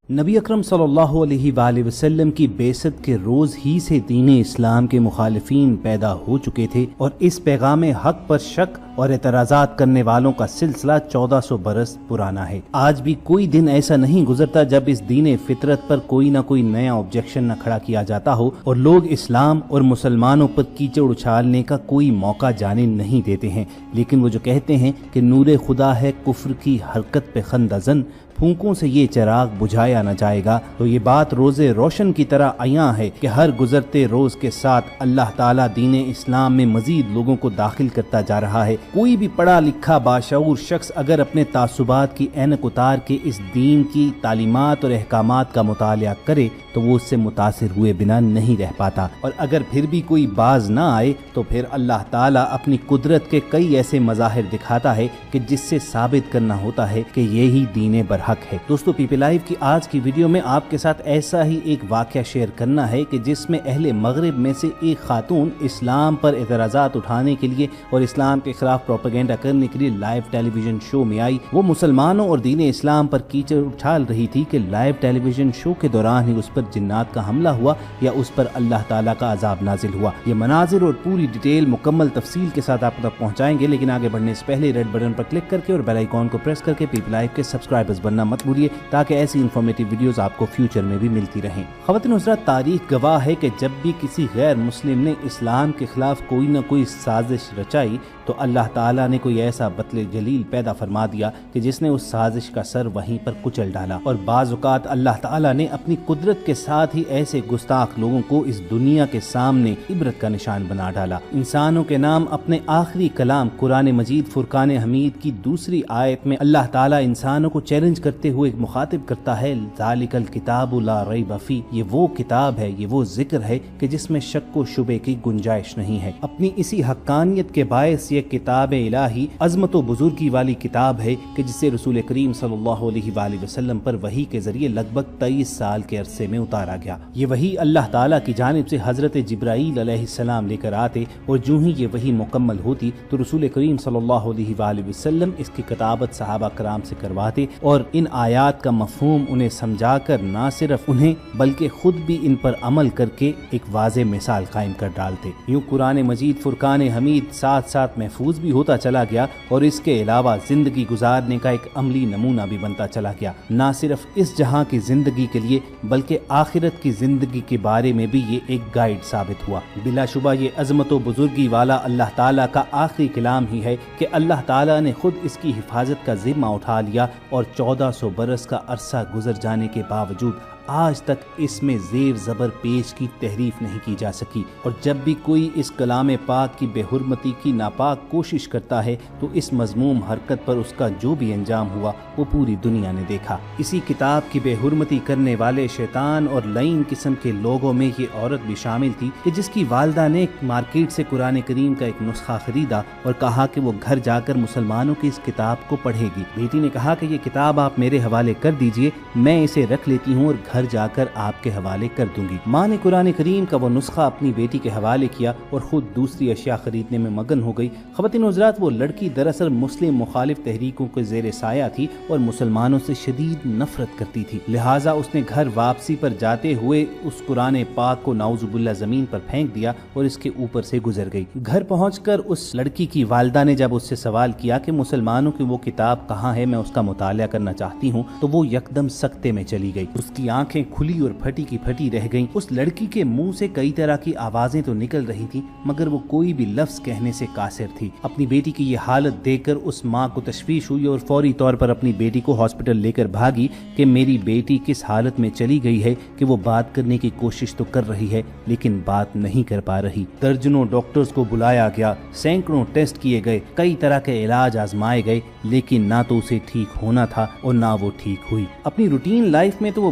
نبی اکرم صلی اللہ علیہ وآلہ وسلم کی بعثت کے روز ہی سے دین اسلام کے مخالفین پیدا ہو چکے تھے اور اس پیغام حق پر شک اور اعتراضات کرنے والوں کا سلسلہ 1400 برس پرانا ہے۔ آج بھی کوئی دن ایسا نہیں گزرتا جب اس دین فطرت پر کوئی نہ کوئی نیا آبجیکشن نہ کھڑا کیا جاتا ہو اور لوگ اسلام اور مسلمانوں پر کیچڑ اچھالنے کا کوئی موقع جانے نہیں دیتے ہیں۔ لیکن وہ جو کہتے ہیں کہ نور خدا ہے کفر کی حرکت پہ خندہ زن، پھونکوں سے یہ چراغ بجھایا نہ جائے گا، تو یہ بات روز روشن کی طرح عیاں ہے کہ ہر گزرتے روز کے ساتھ اللہ تعالیٰ دین اسلام میں مزید لوگوں کو داخل کرتا جا رہا ہے۔ کوئی بھی پڑھا لکھا باشعور شخص اگر اپنے تعصبات کی اینک اتار کے اس دین کی تعلیمات اور احکامات کا مطالعہ کرے تو وہ اس سے متاثر ہوئے بنا نہیں رہ پاتا، اور اگر پھر بھی کوئی باز نہ آئے تو پھر اللہ تعالیٰ اپنی قدرت کے کئی ایسے مظاہر دکھاتا ہے کہ جس سے ثابت کرنا ہوتا ہے کہ یہی دین برحق ہے۔ دوستو، پی پی لائیو کی آج کی ویڈیو میں آپ کے ساتھ ایسا ہی ایک واقعہ شیئر کرنا ہے کہ جس میں اہل مغرب میں سے ایک خاتون اسلام پر اعتراضات اٹھانے کے لیے اور اسلام کے خلاف پروپیگنڈا کرنے کے لیے لائیو ٹیلی ویژن شو میں آئی۔ وہ مسلمانوں اور دین اسلام پر کیچڑ اچھال رہی تھی کہ لائیو ٹیلی ویژن شو کے دوران ہی اس پر جنات کا حملہ ہوا یا اس پر اللہ تعالیٰ کا عذاب نازل ہوا۔ یہ مناظر اور پوری ڈیٹیل مکمل تفصیل کے ساتھ آپ تک پہنچائیں گے، لیکن آگے بڑھنے سے پہلے ریڈ بٹن پر کلک کر کے اور بیل آئیکن کو پریس کر کے پی پی لائیو کے سبسکرائبرز بننا مت بھولیے تاکہ ایسی انفارمیٹیو ویڈیوز آپ کو فیوچر میں بھی ملتی رہیں۔ خواتین حضرات، تاریخ گواہ ہے کہ جب بھی کسی غیر مسلم نے اسلام کے خلاف کوئی نہ کوئی سازش رچائی تو اللہ تعالیٰ نے کوئی ایسا بطل جلیل پیدا فرما دیا کہ جس نے اس سازش کا سر وہیں پر کچل ڈالا، اور بعض اوقات اللہ تعالیٰ نے اپنی قدرت کے ساتھ ہی ایسے گستاخ لوگوں کو اس دنیا کے سامنے عبرت کا نشان بنا ڈالا۔ انسانوں کے نام اپنے آخری کلام قرآن مجید فرقان حمید کی دوسری آیت میں اللہ تعالیٰ انسانوں کو چیلنج کرتے ہوئے مخاطب کرتا ہے، ذالک الکتاب لا ریب فیہ، یہ وہ کتاب ہے، یہ وہ ذکر ہے کہ جس میں شک و شبے کی گنجائش نہیں ہے۔ اپنی اسی حقانیت کے باعث یہ کتاب الہی عظمت و بزرگی والی کتاب ہے کہ جسے رسول کریم صلی اللہ علیہ وآلہ وسلم پر وحی کے ذریعے لگ بھگ 23 سال کے عرصے میں اتارا گیا۔ یہ وحی اللہ تعالیٰ کی جانب سے حضرت جبرائیل علیہ السلام لے کر آتے، اور جو ہی یہ وحی مکمل ہوتی تو رسول کریم صلی اللہ علیہ وآلہ وسلم اس کی کتابت صحابہ کرام سے کرواتے، اور ان آیات کا مفہوم انہیں سمجھا کر نہ صرف انہیں بلکہ خود بھی ان پر عمل کر کے ایک واضح مثال قائم کر ڈالتے۔ یوں قرآن مجید فرقان حمید ساتھ ساتھ محفوظ بھی ہوتا چلا گیا اور اس کے علاوہ زندگی گزارنے کا ایک عملی نمونہ بھی بنتا چلا گیا۔ نہ صرف اس جہاں کی زندگی کے لیے بلکہ آخرت کی زندگی کے بارے میں بھی یہ ایک گائیڈ ثابت ہوا۔ بلا شبہ یہ عظمت و بزرگی والا اللہ تعالیٰ کا آخری کلام ہی ہے کہ اللہ تعالیٰ نے خود اس کی حفاظت کا ذمہ اٹھا لیا، اور 1400 برس کا عرصہ گزر جانے کے باوجود آج تک اس میں زیر زبر پیش کی تحریف نہیں کی جا سکی، اور جب بھی کوئی اس کلام پاک کی بے حرمتی کی ناپاک کوشش کرتا ہے تو اس مذموم حرکت پر اس کا جو بھی انجام ہوا وہ پوری دنیا نے دیکھا۔ اسی کتاب کی بے حرمتی کرنے والے شیطان اور لعین قسم کے لوگوں میں یہ عورت بھی شامل تھی کہ جس کی والدہ نے مارکیٹ سے قرآن کریم کا ایک نسخہ خریدا اور کہا کہ وہ گھر جا کر مسلمانوں کی اس کتاب کو پڑھے گی۔ بیٹی نے کہا کہ یہ کتاب آپ میرے حوالے کر دیجئے، میں اسے رکھ لیتی ہوں اور گھر جا کر آپ کے حوالے کر دوں گی۔ ماں نے قرآن کریم کا وہ نسخہ اپنی بیٹی کے حوالے کیا اور خود دوسری اشیاء خریدنے میں مگن ہو گئی۔ خواتین حضرات، وہ لڑکی دراصل مسلم مخالف تحریکوں کے زیر سایہ تھی اور مسلمانوں سے شدید نفرت کرتی تھی، لہٰذا اس نے گھر واپسی پر جاتے ہوئے اس قرآن پاک کو نعوذ باللہ زمین پر پھینک دیا اور اس کے اوپر سے گزر گئی۔ گھر پہنچ کر اس لڑکی کی والدہ نے جب اس سے سوال کیا کہ مسلمانوں کی وہ کتاب کہاں ہے، میں اس کا مطالعہ کرنا چاہتی ہوں، تو وہ یکدم سکتے میں چلی گئی۔ اس کی آنکھیں کھلی اور پھٹی کی پھٹی رہ گئیں۔ اس لڑکی کے منہ سے کئی طرح کی آوازیں تو نکل رہی تھیں مگر وہ کوئی بھی لفظ کہنے سے قاصر تھی۔ اپنی بیٹی کی یہ حالت دیکھ کر اس ماں کو تشویش ہوئی اور فوری طور پر اپنی بیٹی کو ہاسپٹل لے کر بھاگی کہ میری بیٹی کس حالت میں چلی گئی ہے کہ وہ بات کرنے کی کوشش تو کر رہی ہے لیکن بات نہیں کر پا رہی۔ درجنوں ڈاکٹرز کو بلایا گیا، سینکڑوں ٹیسٹ کیے گئے، کئی طرح کے علاج آزمائے گئے، لیکن نہ تو اسے ٹھیک ہونا تھا اور نہ وہ ٹھیک ہوئی۔ اپنی روٹین لائف میں تو وہ